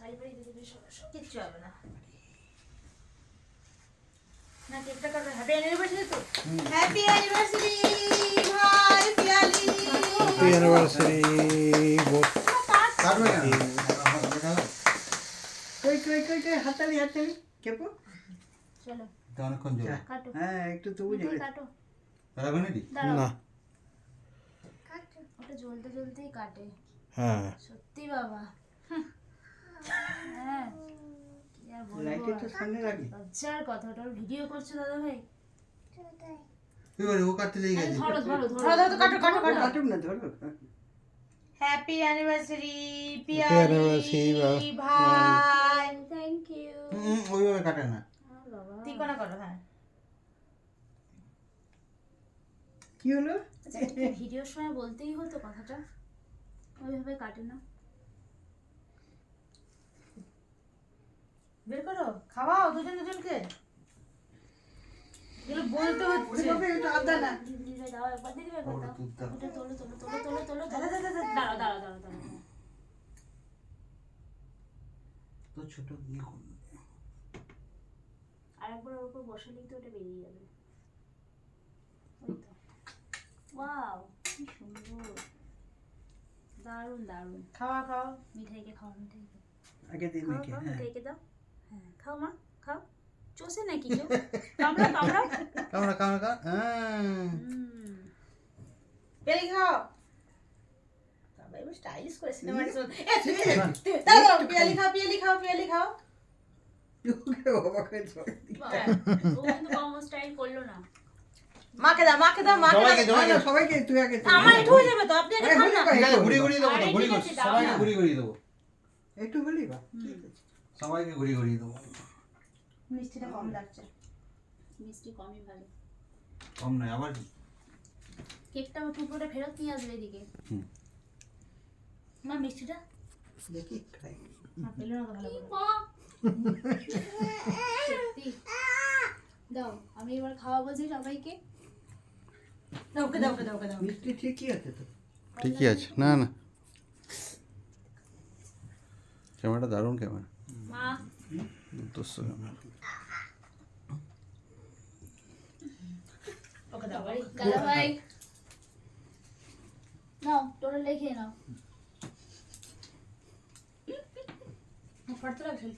শাড়ি পাড়ি দিতে কিচ্ছু হবে না। না কেকটা কাটো। হ্যাপি অ্যানিভার্সারি তো। হ্যাপি অ্যানিভার্সারি ভাই পিয়ালি। হ্যাপি অ্যানিভার্সারি কাটবে না কই কই কই কই হাতালি হাতালি কেপো চলো এটা অনেকক্ষণ জোর কাটো। হ্যাঁ একটু তবু যাবে কাটো। রাখবে নাকি দাঁড়াও। না কাটো। ওটা জ্বলতে জ্বলতেই কাটে। হ্যাঁ সত্যি বাবা। হ্যাঁ কি আর বলবো। লাইটটা তো সামনে রাখি লজ্জার কথা। ওটা ভিডিও করছো দাদা ভাই। এবারে ও কাটতে লেগে আরে গেছে ধরো ধরো ধরো ধরো কাটো কাটো কাটো। কাটুক না ধরো হ্যাপি অ্যানিভার্সারি anniversary, পিয়ালি ভাই। Thank you. ওইভাবে কাটে না বাবা তিকোনা করো। হ্যাঁ কি হলো ভিডিওর সময় বলতেই হতো কথাটা। ওইভাবে কাটে না। বের করো খাওয়াও দুজন দুজনকে। এগুলো বলতে হচ্ছে। এটা আদা না দিদিভাই দাও একবার দিদিভাই একবার ওটা দাও। দুধ দাও ওটা তোলো তোলো তোলো তোলো তোলো দাঁড়াও দাঁড়াও দাঁড়াও দাঁড়াও। তো ছোট দিয়ে করবে আরেকবার ওর উপর বসালেই তো ওটা বেরিয়ে যাবে। ওই তো ওয়াও কি সুন্দর। দারুণ দারুণ। খাওয়া খাও মিঠাইকে খাও মিঠাইকে আগে দিন খাও নাকি খাও হ্যাঁ মিঠাইকে দাও। হ্যাঁ খাও মা খাও। চষে নাকি কেউ? কামড়াও কামড়াও। কামড়া কামড়া হ্যাঁ পেলি খাও। বাবা এবার স্টাইলিশ করে সিনেমা দাও পিয়ালি খাও পিয়ালি খাও পিয়ালি খাও। ওকে বাবাকে ধরে ও কিন্তু কম স্টাইল করলো না। মাকে দাও মাকে দাও মাকে সবাইকে দাও। না, সবাইকে তুই আগে আমার একটু হয়ে যাবে তো আপনি আগে খান না। ঠিক আছে ঘুরি ঘুরি দেবো আরে তো ঘুরি ঠিক ঘুরি আছে, দাও সবাইকে না। ঘুরি ঘুরি দেবো একটু বলি বা সবাইকে ঘুরি ঘুরি দেবো মিষ্টিটা কম লাগছে। মিষ্টি কমই ভালো। কম নয় আবার কেকটা টুকরোটা ফেরত নিয়ে আসবে এদিকে। হুম। মা মিষ্টিটা দেখি খাই মা পেলো না তো ভালো করে। সত্যি দাও আমি এবার খাওয়াবো যে সবাইকে। দাও ওকে দাও ওকে দাও ওকে দাও। মিষ্টি ঠিকই আছে তো ঠিকই আছে না না ক্যামেরাটা দারুণ ক্যামেরা মা দুর্ধর্ষ ক্যামেরা ওকে দাও গালা ভাই নাও তোরা লেখে নাও। ফাটতে লাগছে